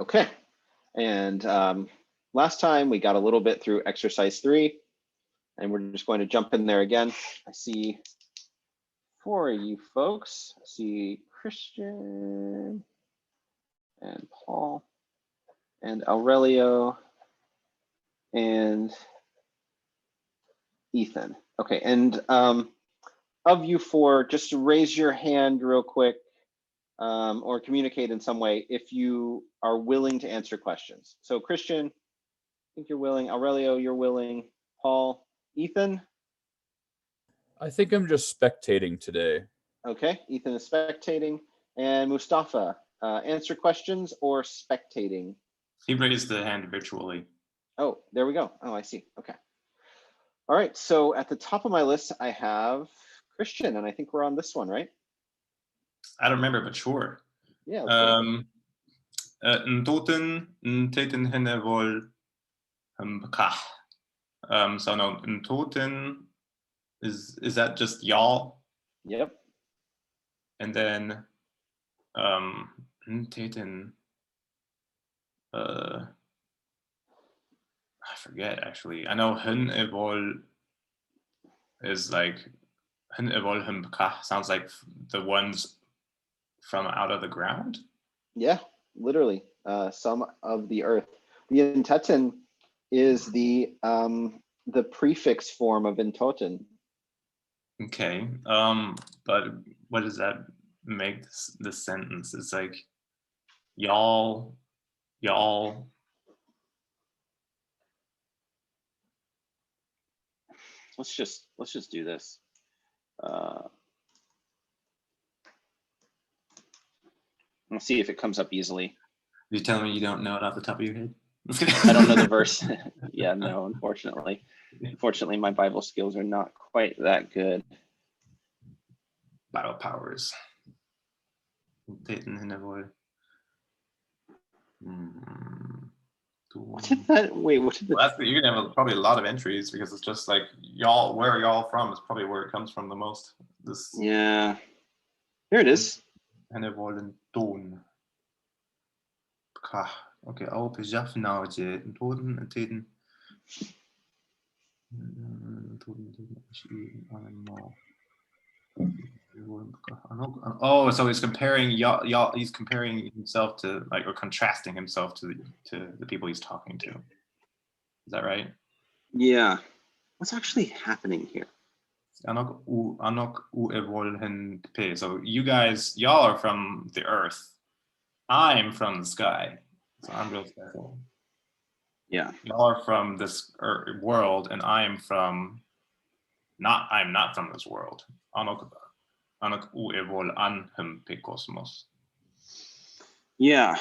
Okay. And last time we got a little bit through exercise 3, and we're just going to jump in there again. I see 4 of you folks. I see Christian and Paul and Aurelio and Ethan. Okay, and of you 4, just raise your hand real quick or communicate in some way if you are willing to answer questions. So Christian, I think you're willing. Aurelio, you're willing. Paul, Ethan? I think I'm just spectating today. Okay, Ethan is spectating. And Mustafa, answer questions or spectating? He raised the hand virtually. Oh, there we go. Oh, I see. Okay. All right, so at the top of my list, I have Christian, and I think we're on this one, right? I don't remember, but sure. Yeah. Ntoten teten henne vol bekah. So no, Ntoten is that just y'all? Yep. And then Teten, I forget actually. I know hun evol is like hun evol hun bekah sounds like the ones from out of the ground. Yeah, literally, some of the earth. The Intetin is the prefix form of Intoten. Okay, but what does that make this sentence? It's like y'all. Let's just do this. Let's see if it comes up easily. You're telling me you don't know it off the top of your head? I don't know the verse. Yeah, no, unfortunately. Unfortunately, my Bible skills are not quite that good. Bible powers. What did that? Wait, what did well, you're gonna have probably a lot of entries because it's just like y'all. Where are y'all from? Is probably where it comes from the most. This. Yeah. Here it is. Okay, I'll be just now. Oh, so he's comparing y'all. He's comparing himself to or contrasting himself to the people he's talking to. Is that right? Yeah. What's actually happening here? So you guys, y'all are from the earth. I'm from the sky. So I'm real special. Yeah. Y'all are from this world, and I'm not from this world. Yeah.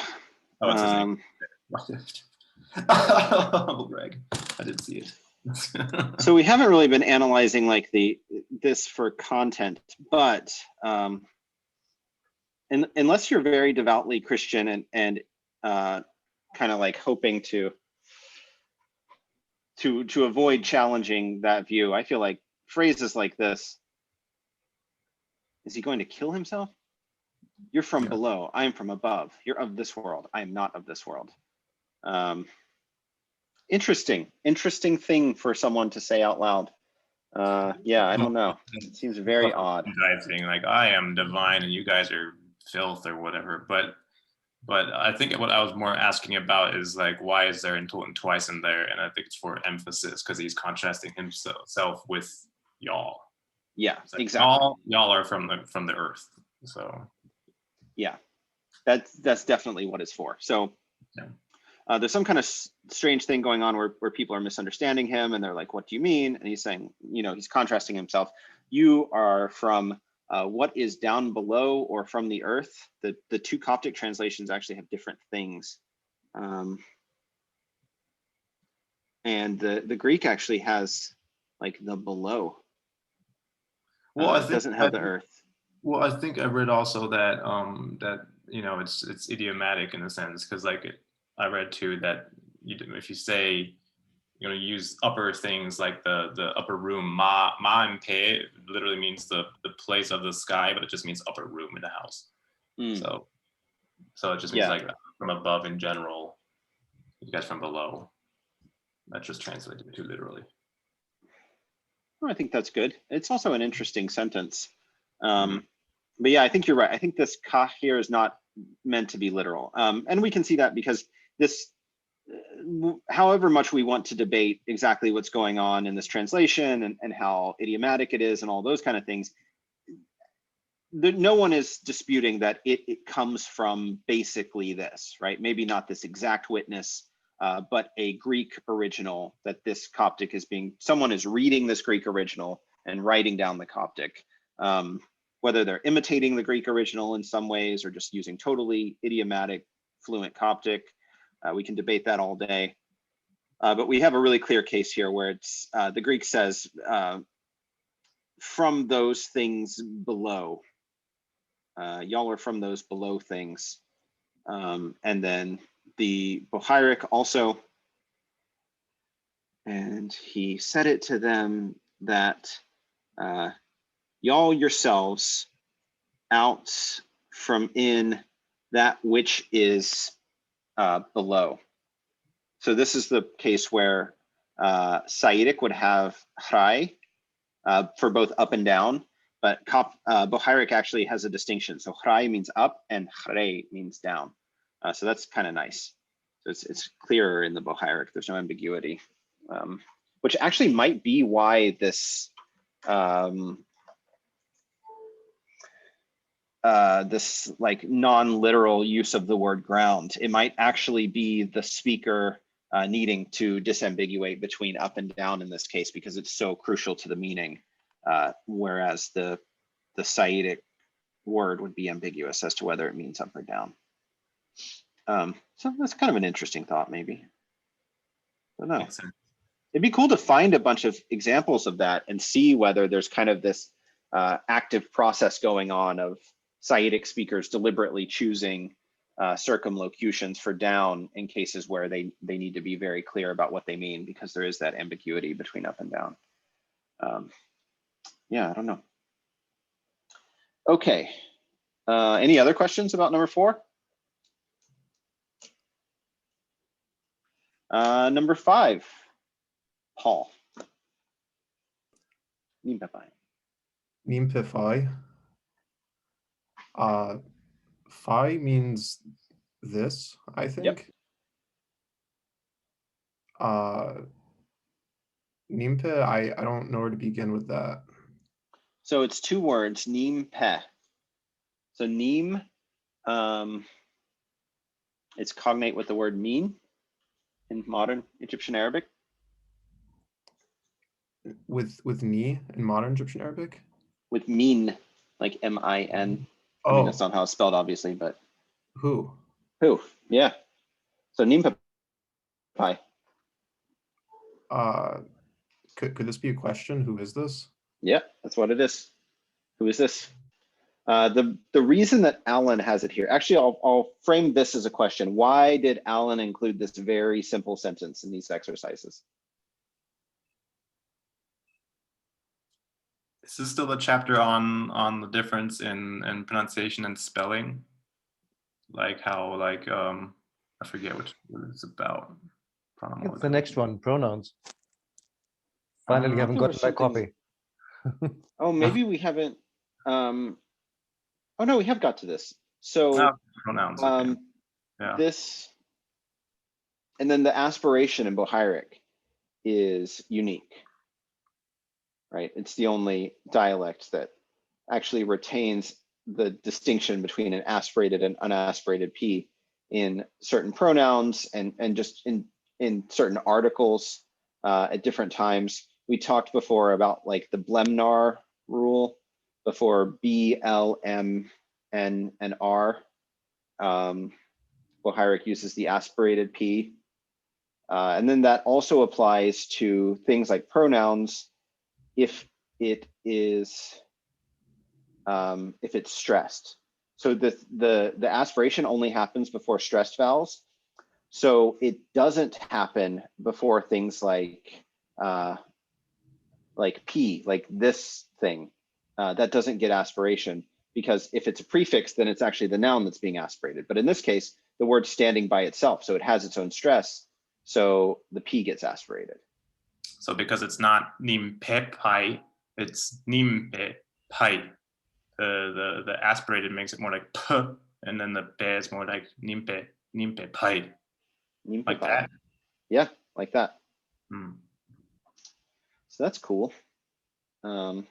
Oh, it's his name. Humble brag. I didn't see it. So we haven't really been analyzing like this for content, but unless you're very devoutly Christian and kind of like hoping to avoid challenging that view, I feel like phrases like this. Is he going to kill himself? You're from below. I am from above. You're of this world. I am not of this world. Interesting thing for someone to say out loud. Yeah, I don't know. It seems very odd. Saying like I am divine and you guys are filth or whatever. But I think what I was more asking about is like why is there Intoten twice in there? And I think it's for emphasis because he's contrasting himself with y'all. Yeah, like, exactly. Y'all are from the earth. So yeah, that's definitely what it's for. So there's some kind of strange thing going on where people are misunderstanding him and they're like, what do you mean? And he's saying, he's contrasting himself. You are from what is down below or from the earth. The two Coptic translations actually have different things. And the Greek actually has like the below. Well, it doesn't have the earth. Well, I think I read also that it's idiomatic in a sense because like I read too that if you say use upper things like the upper room ma and pe literally means the place of the sky, but it just means upper room in the house. So So it just means like from above in general, you guys from below. That's just translated too literally. I think that's good. It's also an interesting sentence. But yeah, I think you're right. I think this ka here is not meant to be literal. And we can see that because this, however much we want to debate exactly what's going on in this translation and how idiomatic it is and all those kind of things, no one is disputing that it comes from basically this, right? Maybe not this exact witness, but a Greek original that this Coptic is someone is reading this Greek original and writing down the Coptic. Whether they're imitating the Greek original in some ways or just using totally idiomatic, fluent Coptic, we can debate that all day. But we have a really clear case here where it's the Greek says, from those things below. Y'all are from those below things. And then the Bohairic also, and he said it to them that y'all yourselves out from in that which is below. So this is the case where Saitic would have hrai for both up and down, but Bohairic actually has a distinction. So hrai means up and hre means down. So that's kind of nice. So it's clearer in the Bohairic. There's no ambiguity, which actually might be why this this like non-literal use of the word ground. It might actually be the speaker needing to disambiguate between up and down in this case because it's so crucial to the meaning, whereas the Saitic word would be ambiguous as to whether it means up or down. So that's kind of an interesting thought, maybe. I don't know. It'd be cool to find a bunch of examples of that and see whether there's kind of this active process going on of Saitic speakers deliberately choosing circumlocutions for down in cases where they need to be very clear about what they mean because there is that ambiguity between up and down. Yeah, I don't know. Okay, any other questions about number 4? Number 5, Paul. Nimpefai. Phi means this, I think. Yep. Nimpe, I don't know where to begin with that. So it's 2 words, nimpe. So nim, it's cognate with the word mean in modern Egyptian Arabic. With ni in modern Egyptian Arabic? With mean, like M-I-N. Oh. I mean, that's not how it's spelled, obviously, but. Who? Yeah. So nimpe. Could this be a question? Who is this? Yeah, that's what it is. Who is this? The reason that Alan has it here, actually, I'll frame this as a question. Why did Alan include this very simple sentence in these exercises? This is still a chapter on the difference in pronunciation and spelling, like how I forget what it's about. It's the next one, pronouns. Finally, haven't gotten my copy. Oh, maybe we haven't. Oh no, we have got to this. So pronouns. Okay. Yeah. This, and then the aspiration in Bohairic is unique, right? It's the only dialect that actually retains the distinction between an aspirated and unaspirated P in certain pronouns and just in certain articles at different times. We talked before about like the Blemnar rule before B, L, M, N, and R. Bohairic uses the aspirated P. And then that also applies to things like pronouns if it is if it's stressed. So the aspiration only happens before stressed vowels. So it doesn't happen before things like P, like this thing, that doesn't get aspiration. because if it's a prefix, then it's actually the noun that's being aspirated. But in this case, the word's standing by itself, so it has its own stress, so the P gets aspirated. So because it's not nimpe pai, it's nimpe pai. The aspirated makes it more like p, and then the pe is more like nimpe pai. Like that. Yeah, like that. Hmm. So that's cool. And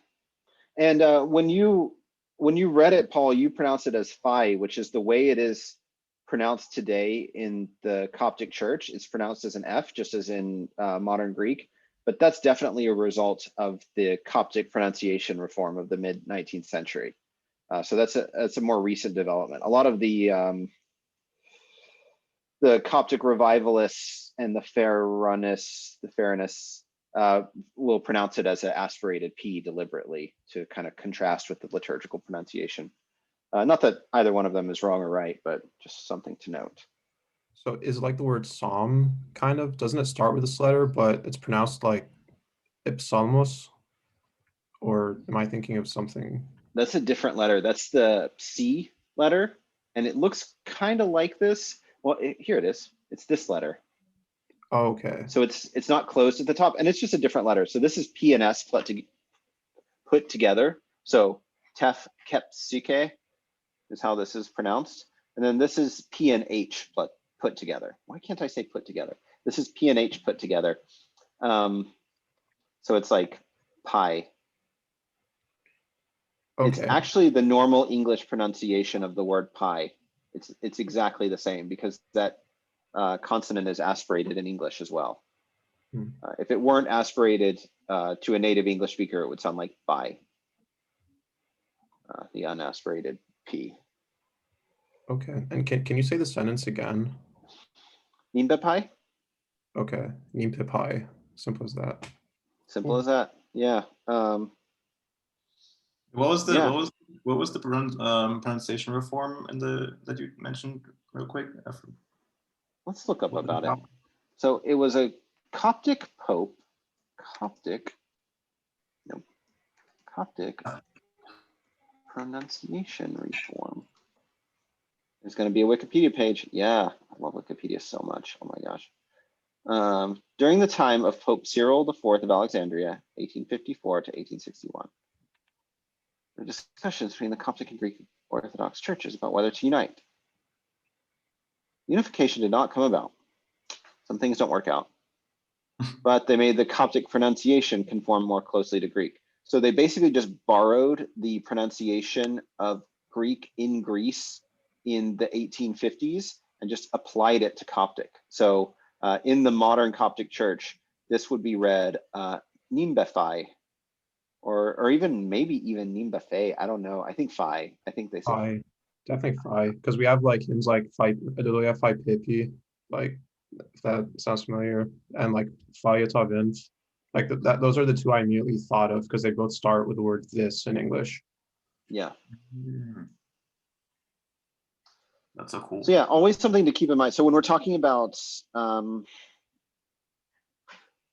when you read it, Paul, you pronounce it as phi, which is the way it is pronounced today in the Coptic Church. It's pronounced as an F, just as in modern Greek. But that's definitely a result of the Coptic pronunciation reform of the mid-19th century. So that's a more recent development. A lot of the Coptic revivalists and the Faranists will pronounce it as an aspirated P deliberately to kind of contrast with the liturgical pronunciation. Not that either one of them is wrong or right, but just something to note. So is like the word psalm kind of, doesn't it start with this letter, but it's pronounced like ipsalmos? Or am I thinking of something? That's a different letter. That's the C letter, and it looks kind of like this. Well, here it is. It's this letter. Oh, okay. So it's not closed at the top, and it's just a different letter. So this is P and S put together. So tef kepsike is how this is pronounced, and then this is P and H put together. Why can't I say put together? This is P and H put together. So it's like pi. Okay. It's actually the normal English pronunciation of the word pi. It's exactly the same because that consonant is aspirated in English as well. If it weren't aspirated to a native English speaker, it would sound like pi, the unaspirated P. Okay. And can you say the sentence again? Nimba pi? Okay. Nimpe pai. Simple as that. Simple as that. Yeah. What was the Yeah. what was the pronunciation reform in that you mentioned real quick? Let's look up What was about it. that? So it was a Coptic Pope, Coptic pronunciation reform. There's going to be a Wikipedia page. Yeah, I love Wikipedia so much. Oh my gosh. During the time of Pope Cyril IV of Alexandria, 1854 to 1861, there were discussions between the Coptic and Greek Orthodox churches about whether to unite. Unification did not come about. Some things don't work out, but they made the Coptic pronunciation conform more closely to Greek. So they basically just borrowed the pronunciation of Greek in Greece in the 1850s and just applied it to Coptic. So in the modern Coptic church, this would be read Nimbefai, or even maybe even Nimbefe. I don't know. I think Phi. I think they say. Phi. Definitely phi. Because we have like hymns like phi Adelia phi pipi, like if that sounds familiar, and like phi yatavinth. Like that those are the two I immediately thought of because they both start with the word this in English. Yeah. That's so cool. So yeah, always something to keep in mind. So when we're talking about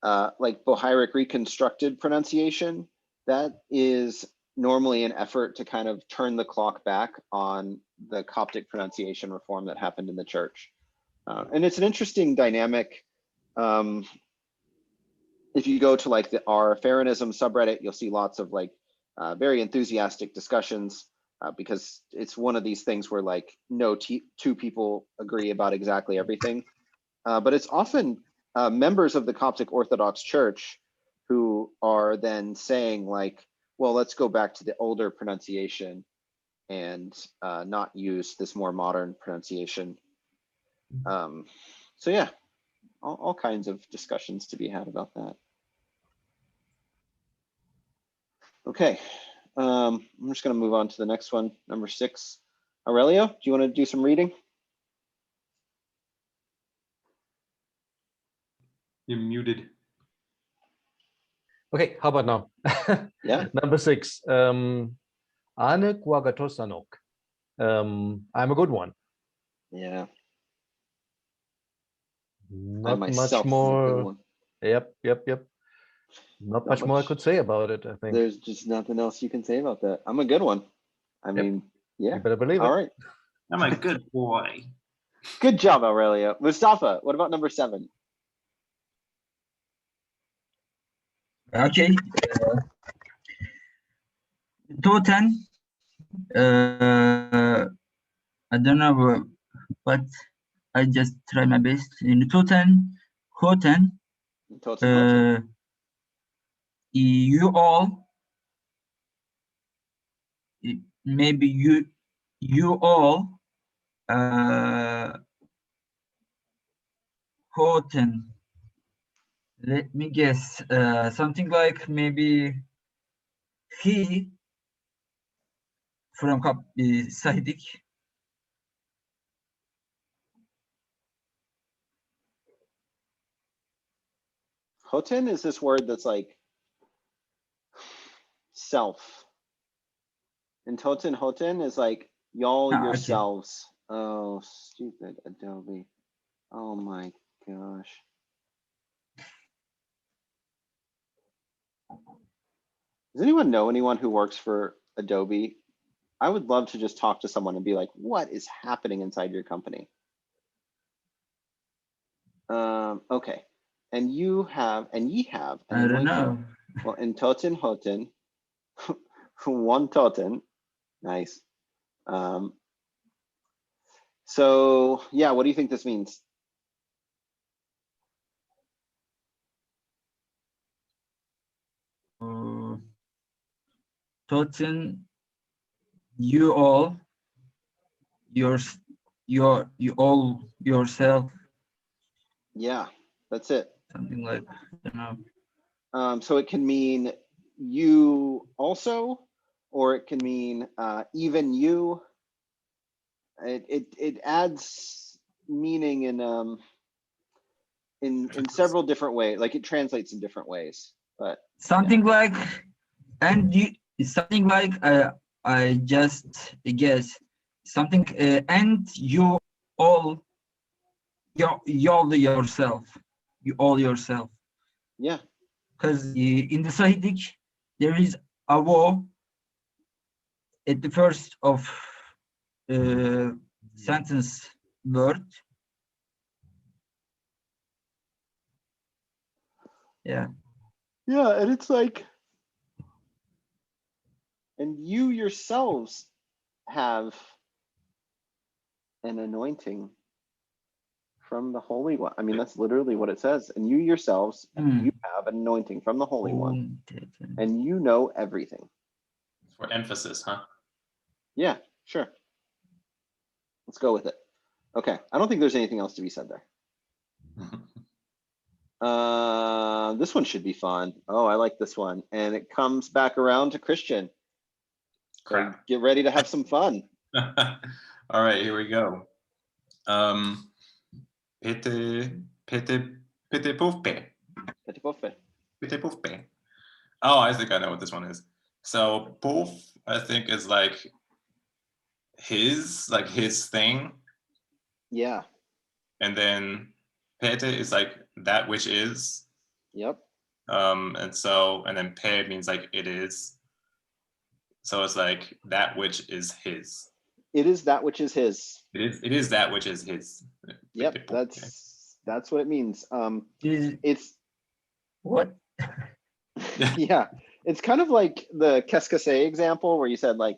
like Bohairic reconstructed pronunciation, that is normally an effort to kind of turn the clock back on the Coptic pronunciation reform that happened in the church. And it's an interesting dynamic. If you go to like our Faranism subreddit, you'll see lots of like very enthusiastic discussions because it's one of these things where like no two people agree about exactly everything. But it's often members of the Coptic Orthodox Church who are then saying like, well, let's go back to the older pronunciation and not use this more modern pronunciation. So yeah, all kinds of discussions to be had about that. Okay, I'm just going to move on to the next one, number 6. Aurelio, do you want to do some reading? You're muted. Okay, how about now? Yeah. Number 6. Ane Kwagatosanok. I'm a good one. Yeah. Not much myself am a good more. one. Yep. Not much more I could say about it, I think. There's just nothing else you can say about that. I'm a good one. I mean, yeah. You better believe All it. right. I'm a good boy. Good job, Aurelio. Mustafa, what about number 7? Okay. Toten. I don't know, but I just try my best. In Toten, Hoten. Toten. You all. Maybe you all. Hoten. Let me guess. Something like maybe he from Saidik. Hoten is this word that's like self. And Toten Hoten is like y'all Okay. yourselves. Oh, stupid Adobe. Oh my gosh. Does anyone know anyone who works for Adobe? I would love to just talk to someone and be like, what is happening inside your company? Okay. And ye have an I don't anointing. know. Well, in Toten Hoten, one Toten, nice. So yeah, what do you think this means? Toten, you all, you all yourself, Yeah, that's it. something like, I don't know. So it can mean you also, or it can mean even you. It adds meaning in several different ways. Like it translates in different ways. But Something like, and you, something like, I just guess, something, and you all, you all yourself, you all yourself. yeah, Because in the Sahidic, there is a war at the first of sentence word. Yeah. yeah, and it's like, and you yourselves have an anointing from the Holy One. I mean, that's literally what it says. And you yourselves, you have an anointing from the Holy One, and you know everything. For emphasis, huh? Yeah, sure. Let's go with it. Okay, I don't think there's anything else to be said there. This one should be fun. Oh, I like this one. And it comes back around to Christian. So Crap. get ready to have some fun. All right, here we go. Pete pouf pe. Oh, I think I know what this one is. So poof, I think is like his thing. Yeah. And then pete is like that which is. Yep. And then pe means like it is. So it's like that which is his. It is that which is his. It is that which is his. Yep, that's what it means. It's what? yeah, it's kind of like the qu'est-ce que c'est example where you said like,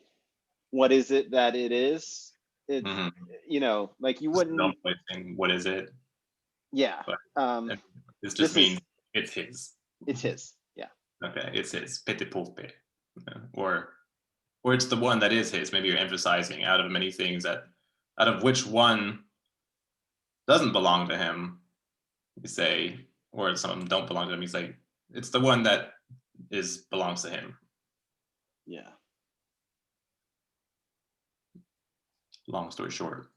what is it that it is? It's you know, like you wouldn't. What is it? Yeah. This just means it's his. It's his. Yeah. Okay, it's his. Pete pouf pe. Or it's the one that is his. Maybe you're emphasizing out of many things out of which one doesn't belong to him, you say, or some of them don't belong to him. You say it's the one that belongs to him. Yeah. Long story short,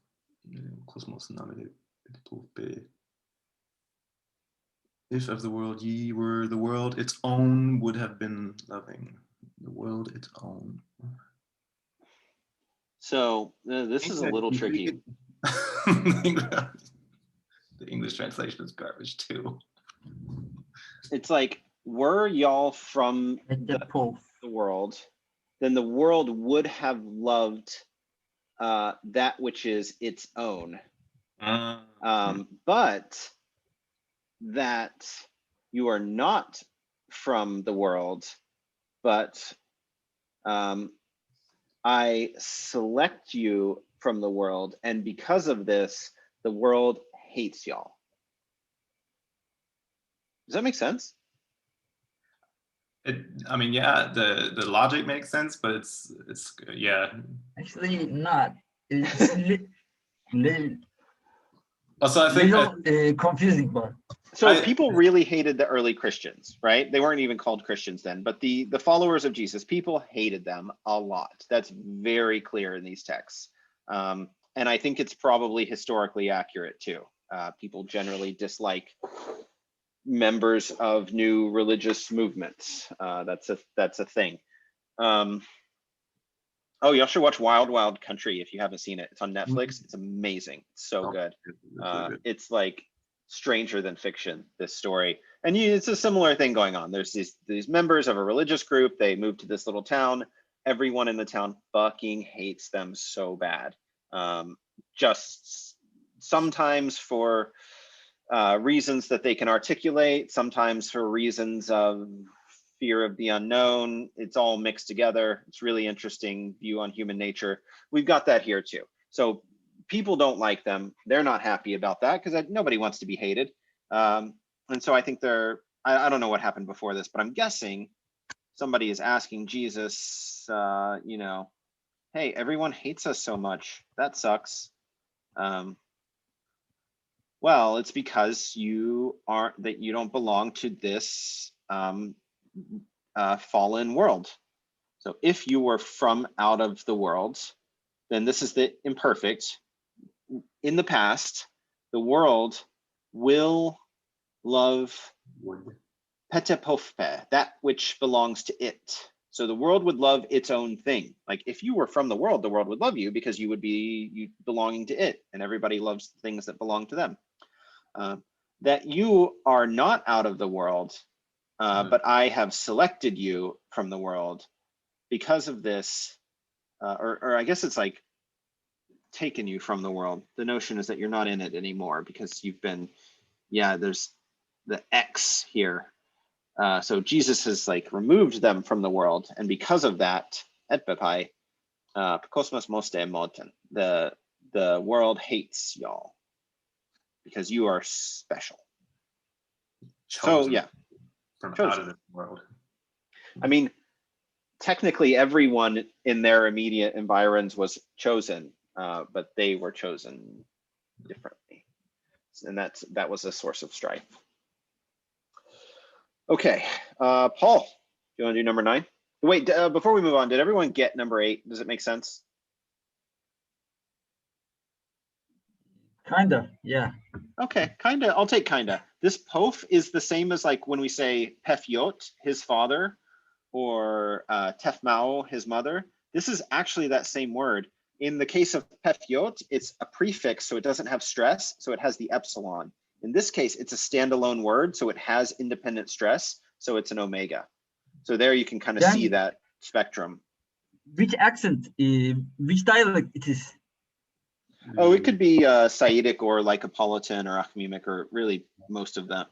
if of the world ye were the world its own would have been loving the world its own. So this is a little tricky. The English translation is garbage too. It's like, were y'all from the world? then the world would have loved that which is its own. But that you are not from the world, but I select you from the world, and because of this, the world hates y'all. Does that make sense? I mean, yeah, the logic makes sense, but it's yeah. Actually, not. It's Also, I think little confusing, but So people really hated the early Christians, right? They weren't even called Christians then, but the followers of Jesus, people hated them a lot. That's very clear in these texts. And I think it's probably historically accurate too. People generally dislike members of new religious movements. That's a thing. Oh, y'all should watch Wild Wild Country if you haven't seen it. It's on Netflix. It's amazing. It's so good. It's like stranger than fiction, this story. And it's a similar thing going on. There's these members of a religious group. They move to this little town. Everyone in the town fucking hates them so bad. Just sometimes for reasons that they can articulate, sometimes for reasons of fear of the unknown. It's all mixed together. It's really interesting view on human nature. We've got that here too. So people don't like them. They're not happy about that because nobody wants to be hated. And so I think I don't know what happened before this, but I'm guessing somebody is asking Jesus, you know, hey, everyone hates us so much. That sucks. Well, it's because you don't belong to this fallen world. So if you were from out of the world, then this is the imperfect. In the past, the world will love petepofpe, that which belongs to it. So the world would love its own thing. Like if you were from the world would love you because you would be belonging to it, and everybody loves things that belong to them. That you are not out of the world, but I have selected you from the world because of this, or I guess it's like taken you from the world. The notion is that you're not in it anymore because you've been, there's the X here. So Jesus has like removed them from the world, and because of that, etbepai, kosmos moste moten, the world hates y'all because you are special. So yeah, from chosen. out of the world. I mean, technically everyone in their immediate environs was chosen, but they were chosen differently. And that was a source of strife. Okay, Paul, do you want to do number 9? Wait, before we move on, did everyone get number 8? Does it make sense? kinda, yeah. Okay, kinda, I'll take kinda. This pof is the same as like when we say Pefyot, his father, or Tefmao, his mother. This is actually that same word. In the case of Pefyot, it's a prefix, so it doesn't have stress, so it has the epsilon. In this case, it's a standalone word, so it has independent stress, so it's an omega. So there you can kind of see that spectrum. Which accent, which dialect it is? Oh, it could be Saitic or Lycopolitan or Akhmimic or really most of them.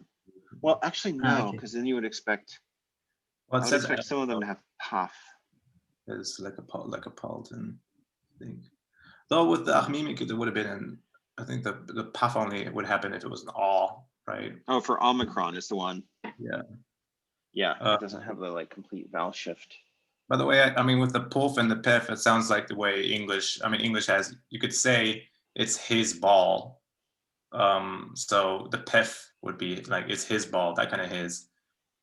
Well, actually, no, because then you would expect, Well, I it would says expect some of them to have paf. It's like a Paulton thing. Though with the Akhmimic, it would have been I think the puff only would happen if it was an all, right? Oh, for Omicron is the one. Yeah. Yeah, it doesn't have the like complete vowel shift. By the way, I mean, with the puff and the pef, it sounds like the way English has, you could say it's his ball. So the pef would be like, it's his ball, that kind of his.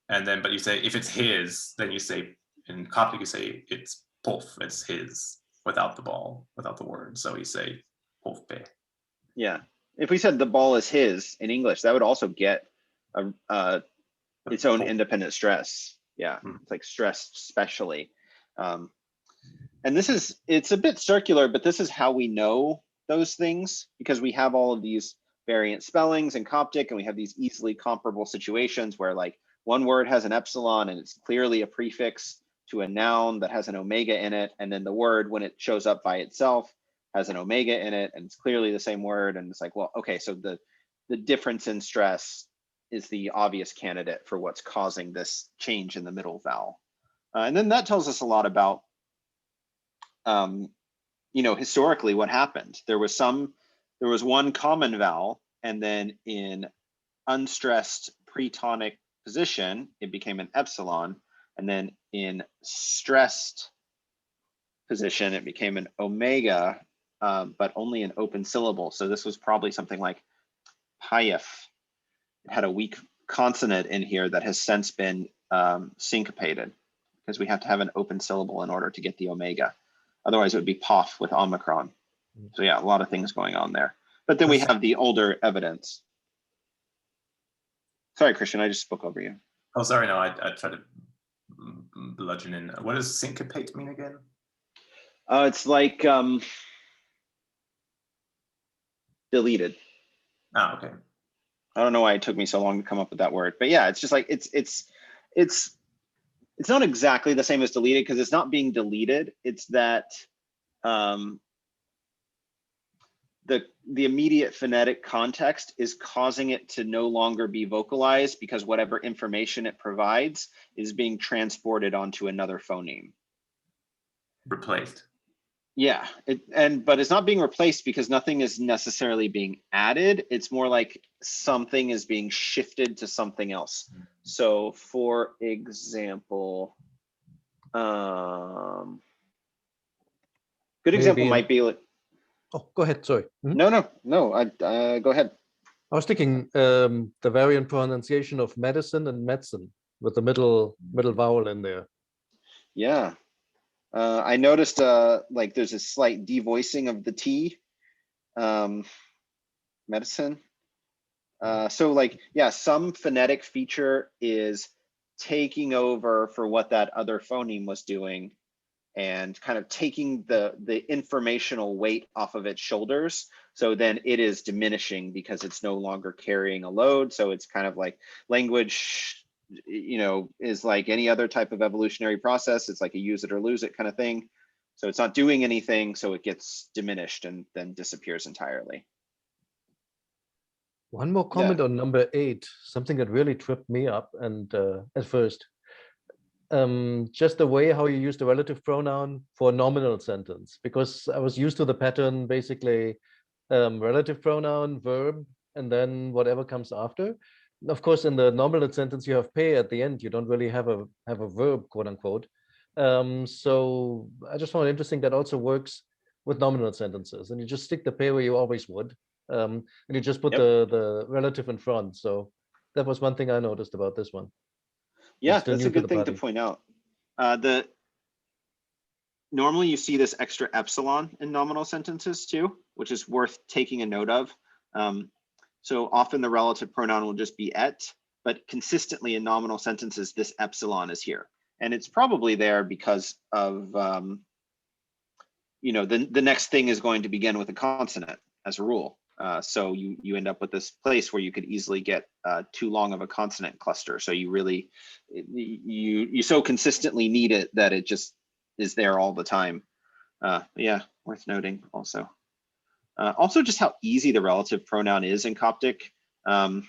And then, but you say, if it's his, then you say, in Coptic, you say it's puff, it's his, without the ball, without the word. So you say puff pe. Yeah, if we said the ball is his in English, that would also get its own independent stress. Yeah, it's like stressed specially. And it's a bit circular, but this is how we know those things because we have all of these variant spellings in Coptic, and we have these easily comparable situations where like one word has an epsilon and it's clearly a prefix to a noun that has an omega in it, and then the word, when it shows up by itself, has an omega in it, and it's clearly the same word. And it's like, well, okay, so the difference in stress is the obvious candidate for what's causing this change in the middle vowel. And then that tells us a lot about, historically what happened. There was one common vowel, and then in unstressed pretonic position, it became an epsilon, and then in stressed position, it became an omega, but only an open syllable. So this was probably something like Pyef. It had a weak consonant in here that has since been syncopated, because we have to have an open syllable in order to get the omega. Otherwise, it would be POF with Omicron. So yeah, a lot of things going on there. But then we have the older evidence. Sorry, Christian, I just spoke over you. Oh, sorry, no, I tried to bludgeon in. What does syncopate mean again? It's like deleted. Oh, okay. I don't know why it took me so long to come up with that word, but yeah, it's just like it's not exactly the same as deleted, because it's not being deleted. It's that the immediate phonetic context is causing it to no longer be vocalized, because whatever information it provides is being transported onto another phoneme. Replaced. Yeah, but it's not being replaced because nothing is necessarily being added. It's more like something is being shifted to something else. So for example, good example might be like, Oh, go ahead, sorry. no, go ahead. I was thinking the variant pronunciation of medicine and medicine with the middle vowel in there. Yeah. I noticed like there's a slight devoicing of the T, medicine. So like, yeah, some phonetic feature is taking over for what that other phoneme was doing, and kind of taking the informational weight off of its shoulders. So then it is diminishing because it's no longer carrying a load. So it's kind of like language, is like any other type of evolutionary process. It's like a use it or lose it kind of thing. So it's not doing anything, so it gets diminished and then disappears entirely. One more comment on number 8, something that really tripped me up, and at first. Just the way how you use the relative pronoun for a nominal sentence, because I was used to the pattern, basically relative pronoun, verb, and then whatever comes after. Of course, in the nominal sentence, you have pay at the end. You don't really have a verb, quote unquote. So I just found it interesting that also works with nominal sentences, and you just stick the pay where you always would, and you just put the relative in front. So that was one thing I noticed about this one. Yeah, that's a good thing to point out. Normally you see this extra epsilon in nominal sentences too, which is worth taking a note of. So often the relative pronoun will just be et, but consistently in nominal sentences, this epsilon is here. And it's probably there because of, the next thing is going to begin with a consonant as a rule. So you end up with this place where you could easily get too long of a consonant cluster. So you really, you so consistently need it that it just is there all the time. Yeah, worth noting also. Also just how easy the relative pronoun is in Coptic. And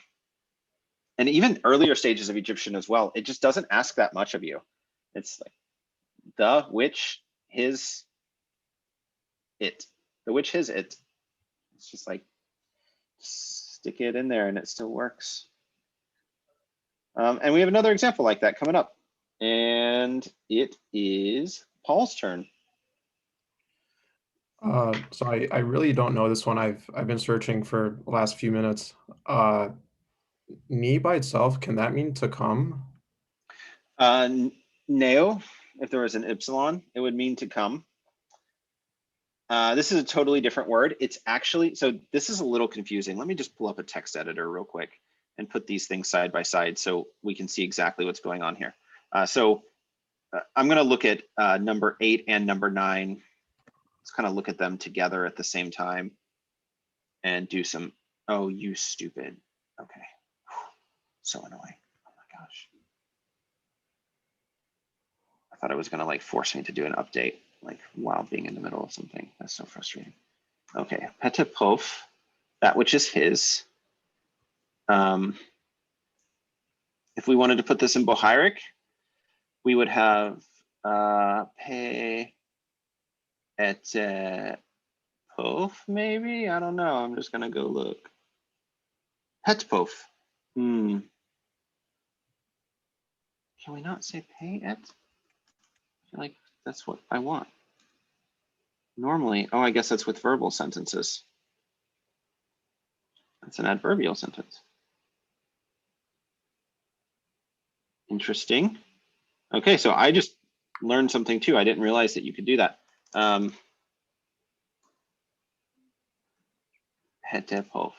even earlier stages of Egyptian as well. It just doesn't ask that much of you. It's like the, which, his, it. The, which, his, it. It's just like, stick it in there and it still works. And we have another example like that coming up. And it is Paul's turn. So I really don't know this one. I've been searching for the last few minutes. Ni by itself, can that mean to come? Neo, if there was an epsilon, it would mean to come. This is a totally different word. It's actually, so this is a little confusing. Let me just pull up a text editor real quick and put these things side by side so we can see exactly what's going on here. I'm going to look at number 8 and number 9. Let's kind of look at them together at the same time and do some, oh, you stupid. Okay. So annoying. Oh my gosh. I thought it was gonna like force me to do an update like while being in the middle of something. That's so frustrating. Okay, Petapof, that which is his. If we wanted to put this in Bohairic, we would have Pe et Pof, maybe? I don't know. I'm just gonna go look. Petpof. Can we not say Pe et? I feel like that's what I want. Normally, oh, I guess that's with verbal sentences. That's an adverbial sentence. Interesting. Okay, so I just learned something too. I didn't realize that you could do that. Hetepof.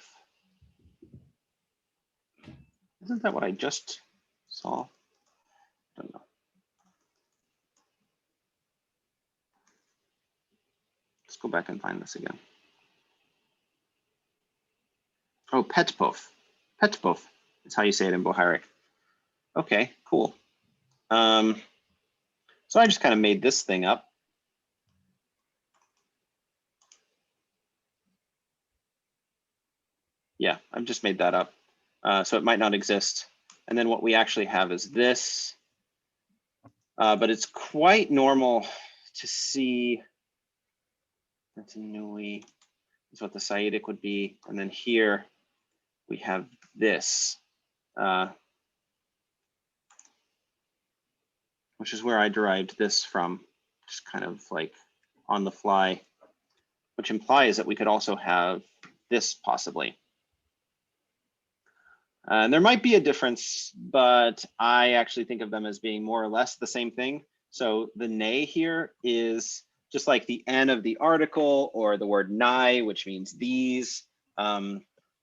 Isn't that what I just saw? I don't know. Let's go back and find this again. Oh, Petpof. Petpof is how you say it in Bohairic. Okay, cool. So I just kind of made this thing up. Yeah, I've just made that up. So it might not exist. And then what we actually have is this. But it's quite normal to see, that's Nui, is what the Saitic would be. And then here we have this, which is where I derived this from, just kind of like on the fly, which implies that we could also have this possibly. And there might be a difference, but I actually think of them as being more or less the same thing. So the ne here is just like the n of the article or the word nai, which means these.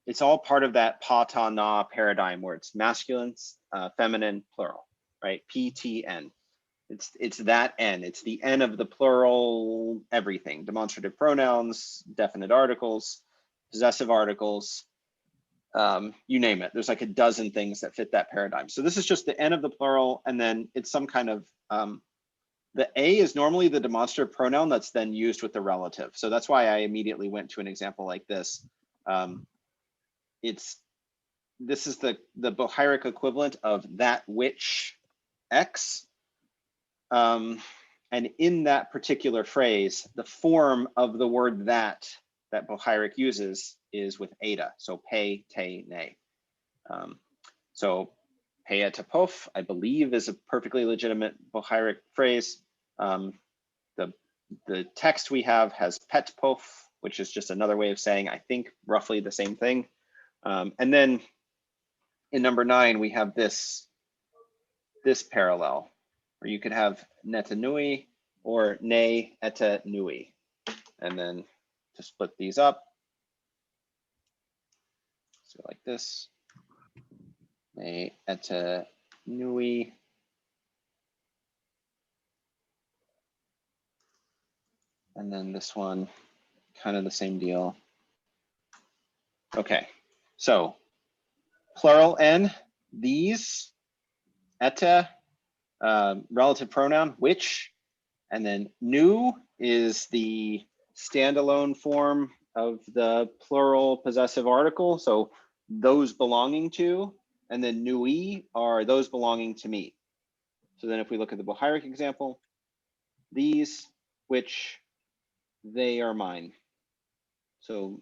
It's all part of that pa ta na paradigm where it's masculine, feminine, plural, right? PTN. It's that n. It's the n of the plural everything. Demonstrative pronouns, definite articles, possessive articles. You name it. There's like a dozen things that fit that paradigm. So this is just the n of the plural, and then it's some kind of, the a is normally the demonstrative pronoun that's then used with the relative. So that's why I immediately went to an example like this. This is the Bohairic equivalent of that which X. And in that particular phrase, the form of the word that Bohairic uses is with eta, so pe, te, ne. So pe etapof, I believe, is a perfectly legitimate Bohairic phrase. The text we have has petpof, which is just another way of saying, I think, roughly the same thing. And then in number 9, we have this parallel, where you could have neta nui or ne eta nui. And then to split these up, so like this, ne eta nui. And then this one, kind of the same deal. Okay, so plural n, these, eta, relative pronoun, which, and then nu is the standalone form of the plural possessive article. So those belonging to, and then nui are those belonging to me. So then if we look at the Bohairic example, these, which, they are mine. So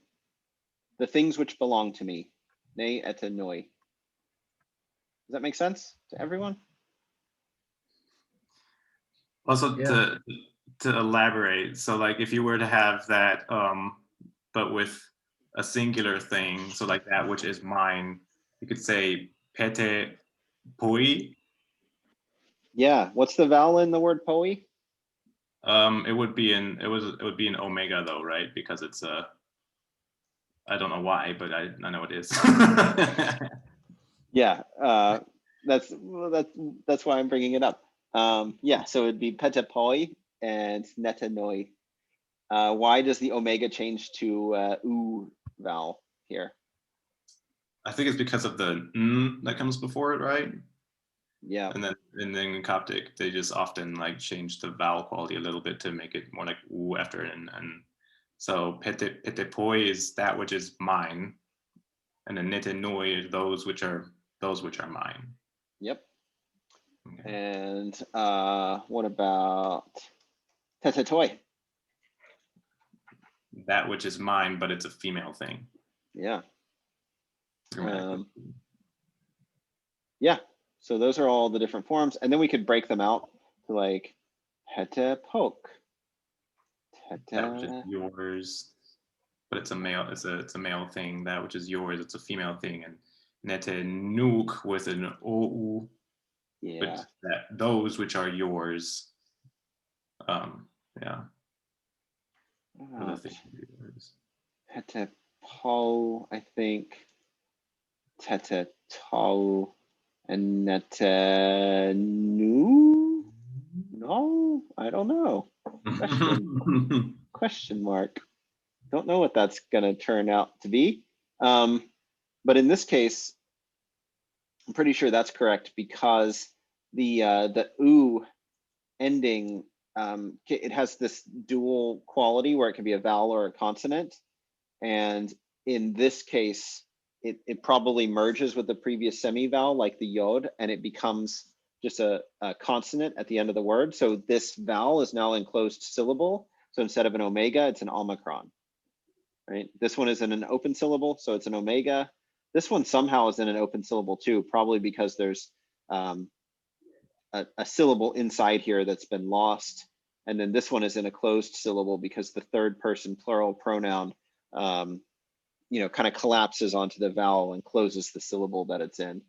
the things which belong to me, ne eta noi. Does that make sense to everyone? Also, Yeah. to elaborate, so like if you were to have that, but with a singular thing, so like that which is mine, you could say pete pui. Yeah. What's the vowel in the word poi? It would be an omega though, right? Because it's a, I don't know why, but I know it is. Yeah. That's why I'm bringing it up. Yeah. So it'd be peta poi and neta noi. Why does the omega change to u vowel here? I think it's because of the n that comes before it, right? Yeah. And then in Coptic, they just often like change the vowel quality a little bit to make it more like oo after and so petepoi is that which is mine, and then netenoi is those which are mine. Yep. Okay. And what about tetetoi? That which is mine, but it's a female thing. Yeah. Grammatically. Yeah. So those are all the different forms, and then we could break them out to like hetepok. That which is yours, but it's a male. It's a male thing. That which is yours, it's a female thing. And netenuk with an ou, Yeah. but that those which are yours. Yeah. Other things are yours. Hetepo, I think. Tetetau and netenu? No, I don't know. Question mark. Don't know what that's gonna turn out to be. But in this case, I'm pretty sure that's correct because the oo ending, it has this dual quality where it can be a vowel or a consonant. And in this case, it probably merges with the previous semi-vowel like the yod, and it becomes just a consonant at the end of the word. So this vowel is now an enclosed syllable. So instead of an omega, it's an omicron, right? This one is in an open syllable, so it's an omega. This one somehow is in an open syllable too, probably because there's a syllable inside here that's been lost. And then this one is in a closed syllable because the third person plural pronoun kind of collapses onto the vowel and closes the syllable that it's in.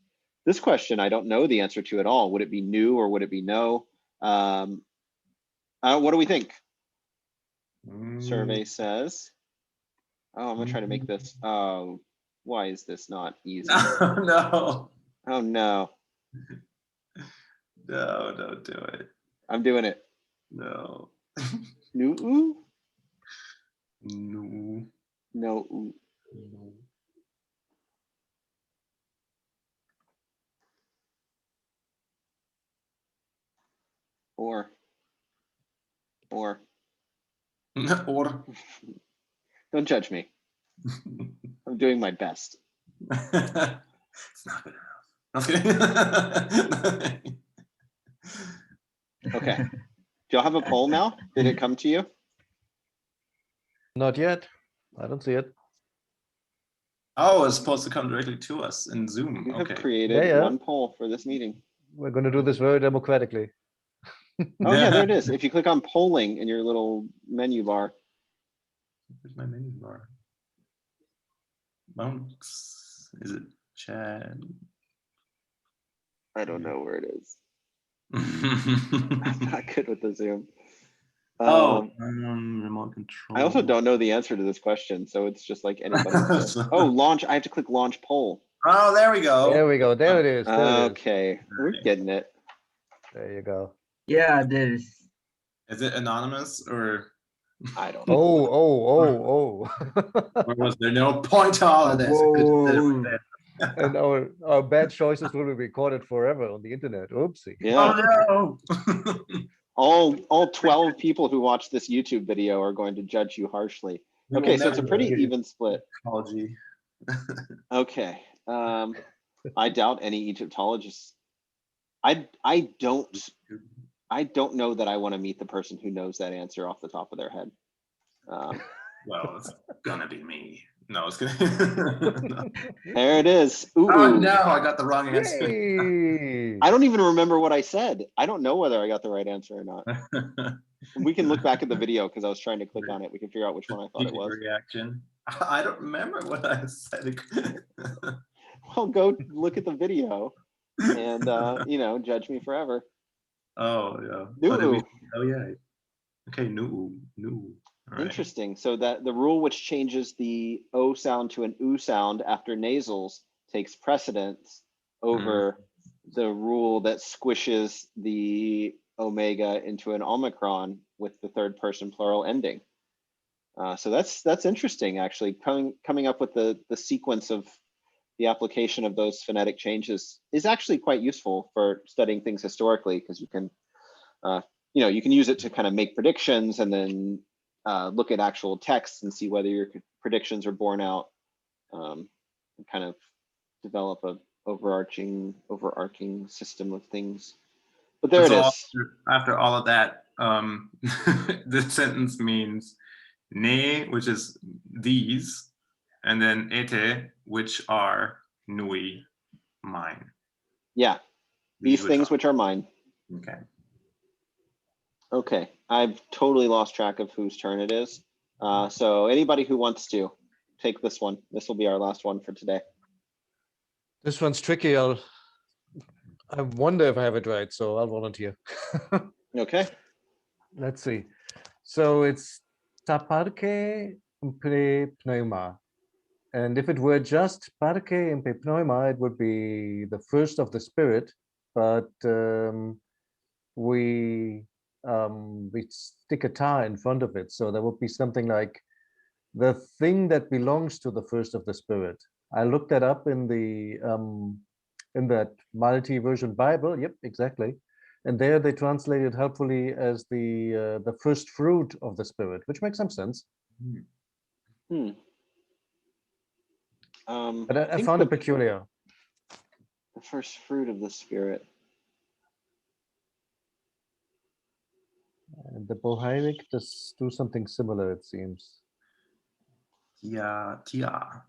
This question, I don't know the answer to at all. Would it be new or would it be no? What do we think? Survey says, oh, I'm gonna try to make this, why is this not easy? No. Oh no. No, don't do it. I'm doing it. No. New? No. No. No. Or. Or. Don't judge me. I'm doing my best. It's not good enough. Okay. Okay. Do y'all have a poll now? Did it come to you? Not yet. I don't see it. Oh, it's supposed to come directly to us in Zoom. You have Okay. created Yeah. one poll for this meeting. We're going to do this very democratically. Oh yeah, there it is. If you click on polling in your little menu bar. Where's my menu bar? Monks. Is it Chad? I don't know where it is. Oh, I'm not good with the Zoom. remote control. I also don't know the answer to this question, so it's just like anybody's guess. Oh, launch. I have to click launch poll. Oh, there we go. There we go. There it is. There it is. Okay, we're getting it. There you go. Yeah, there's. Is it anonymous or I don't know. Oh. or was there no point to all of this? Whoa. And our bad choices will be recorded forever on the internet. Oopsie. Yeah. Oh no. All 12 people who watch this YouTube video are going to judge you harshly. Okay, so it's a pretty even split. Apology. Okay. I doubt any Egyptologists. I don't know that I want to meet the person who knows that answer off the top of their head. Well, it's gonna be me. No, it's gonna. No. There it is. Ooh. Oh no, I got the wrong answer. Yay. I don't even remember what I said. I don't know whether I got the right answer or not. We can look back at the video because I was trying to click on it. We can figure out which one I thought it was. Reaction. I don't remember what I said. Well, go look at the video and judge me forever. Oh yeah. Nu'u. Oh yeah. Okay, nu'u. All right. Interesting. So that the rule which changes the O sound to an U sound after nasals takes precedence over the rule that squishes the omega into an omicron with the third person plural ending. So that's interesting, actually, coming up with the sequence of the application of those phonetic changes is actually quite useful for studying things historically, because you can, you can use it to kind of make predictions and then look at actual texts and see whether your predictions are borne out, and kind of develop a overarching system of things. But there it is. After all of that, this sentence means ne, which is these, and then ete, which are nui, mine. Yeah, these things which are mine. Okay. Okay, I've totally lost track of whose turn it is. So anybody who wants to take this one, this will be our last one for today. This one's tricky. I wonder if I have it right, so I'll volunteer. Okay. Let's see. So it's taparke impe pneuma. And if it were just parke impe pneuma, it would be the first of the spirit. But we stick a ta in front of it. So there would be something like the thing that belongs to the first of the spirit. I looked that up in the in that multi-version Bible. Yep, exactly. And there they translate it helpfully as the first fruit of the spirit, which makes some sense. Hmm. But I think found it peculiar. The first fruit of the spirit. And the Bohaic does do something similar, it seems. Tia.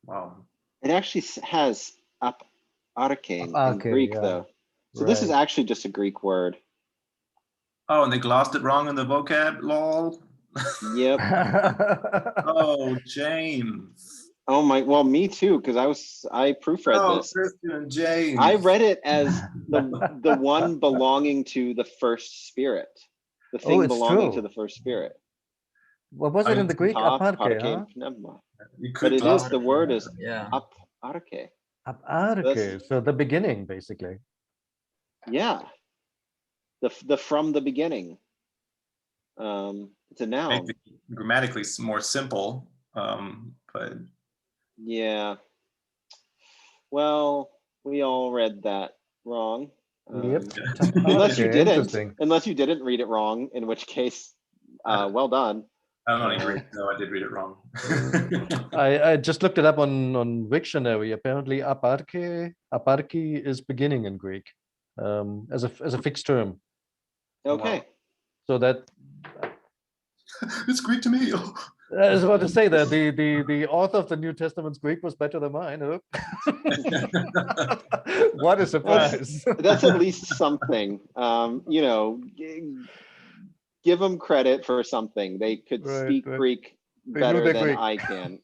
Wow. It actually has arche in Arche, Greek, yeah. though. So this is Right. actually just a Greek word. Oh, and they glossed it wrong in the vocab, lol. Yep. Oh, James. Oh my, well, me too, because I proofread Oh, this. Christian and James. I read it as the one belonging to the first spirit, the thing it's belonging to true. the first spirit. What was it in the Greek? Ta, Aparche, parke, huh? pneuma. You But could it gloss is, the word is Yeah. arche. Aparche, so the beginning, basically. Yeah. The from the beginning. It's a noun. make it grammatically more simple, but Yeah. Well, we all read that wrong. Yep. Unless you Okay, didn't. interesting. Unless you didn't read it wrong, in which case, well done. I don't know any Greek, so I did read it wrong. I just looked it up on Wiktionary. Apparently, aparche is beginning in Greek, as a fixed term. Okay. So that It's Greek to me. I was about to say that the author of the New Testament's Greek was better than mine. Huh? What a surprise! That's at least something. Give them credit for something. They could speak Greek They knew better their than Greek. I can.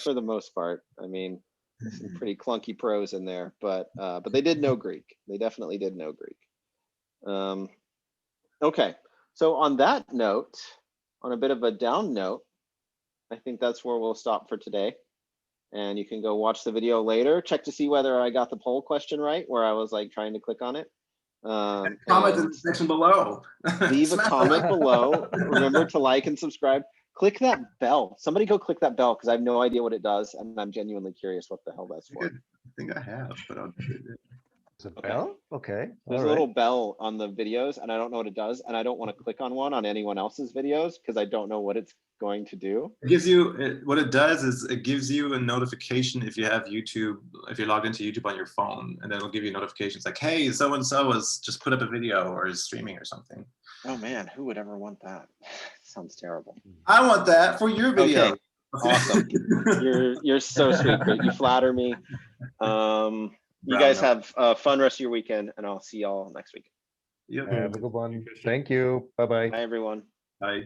For the most part. I mean, there's some pretty clunky prose in there, but they did know Greek. They definitely did know Greek. Okay, so on that note, on a bit of a down note, I think that's where we'll stop for today. And you can go watch the video later. Check to see whether I got the poll question right, where I was like trying to click on it. Comment in the section below. Leave a comment below. Remember to like and subscribe. Click that bell. Somebody go click that bell, because I have no idea what it does, and I'm genuinely curious what the hell that's for. I think I have, but I'll do it. Is it bell? Okay. There's a little bell on the videos, and I don't know what it does, and I don't want to click on one on anyone else's videos because I don't know what it's going to do. It gives you, what it does is it gives you a notification if you have YouTube, if you're logged into YouTube on your phone, and then it'll give you notifications like, hey, so-and-so has just put up a video or is streaming or something. Oh man, who would ever want that? Sounds terrible. I want that for your video. Okay. Awesome. You're so sweet. You flatter me. You guys have a fun rest of your weekend, and I'll see y'all next week. Yep. Have a good one. Thank you. Bye-bye. Bye, everyone. Bye.